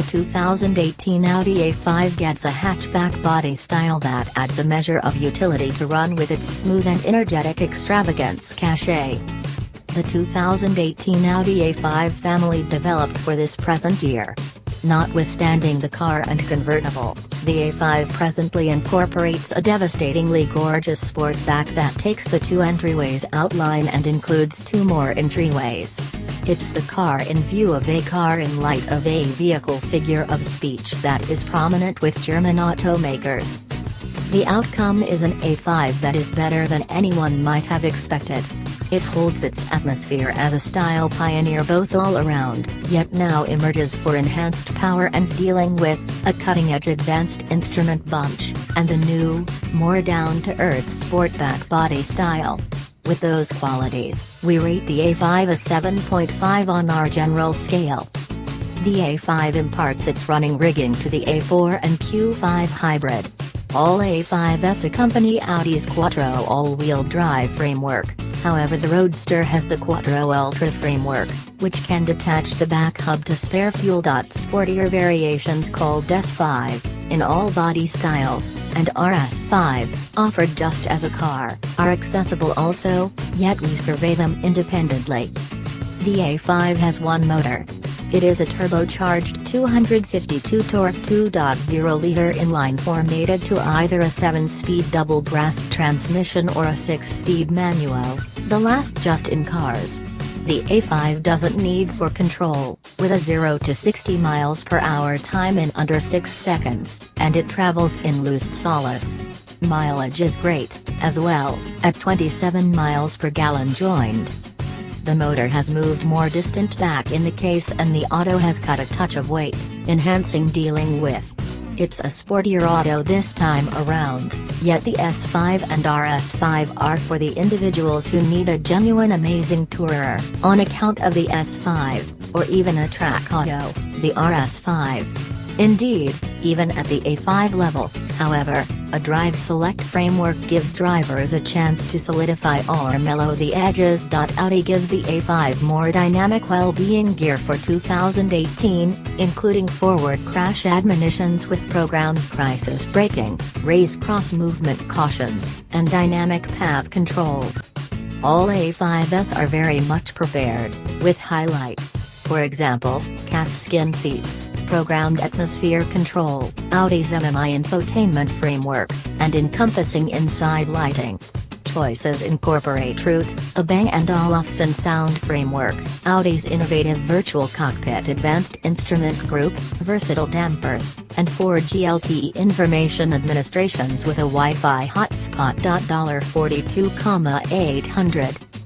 2018 Audi A5 gets a hatchback body style that adds a measure of utility to run with its smooth and energetic extravagance cachet. The 2018 Audi A5 family developed for this present year. Notwithstanding the car and convertible, the A5 presently incorporates a devastatingly gorgeous sportback that takes the two entryways outline and includes two more entryways. It's the car in view of a car in light of a vehicle figure of speech that is prominent with German automakers. The outcome is an A5 that is better than anyone might have expected. It holds its atmosphere as a style pioneer both all around, yet now emerges for enhanced power and dealing with a cutting-edge advanced instrument bunch, and the new, more down-to-earth sportback body style. With those qualities, we rate the A5 a 7.5 on our general scale. The A5 imparts its running rigging to the A4 and Q5 hybrid. All A5s accompany Audi's Quattro all-wheel drive framework. However, the Roadster has the Quattro Ultra framework, which can detach the back hub to spare fuel. Sportier variations called S5, in all body styles, and RS5, offered just as a car, are accessible also, yet we survey them independently. The A5 has one motor. It is a turbocharged 252 torque 2.0-liter inline-four mated to either a 7-speed double-brass transmission or a 6-speed manual, the last just in cars. The A5 doesn't need for control, with a 0 to 60 miles per hour time in under 6 seconds, and it travels in loose solace. Mileage is great, as well, at 27 miles per gallon joined. The motor has moved more distant back in the case and the auto has cut a touch of weight, enhancing dealing with. It's a sportier auto this time around, yet the S5 and RS5 are for the individuals who need a genuine amazing tourer, on account of the S5, or even a track auto, the RS5. Indeed, even at the A5 level, however, a Drive Select framework gives drivers a chance to solidify or mellow the edges. Audi gives the A5 more dynamic well-being gear for 2018, including forward crash admonitions with programmed crisis braking, race cross movement cautions, and dynamic path control. All A5s are very much prepared, with highlights, for example, calfskin seats, programmed atmosphere control, Audi's MMI infotainment framework, and encompassing inside lighting. Choices incorporate root, a Bang & Olufsen sound framework, Audi's innovative virtual cockpit advanced instrument group, versatile dampers, and 4G LTE information administrations with a Wi-Fi hotspot. $42,800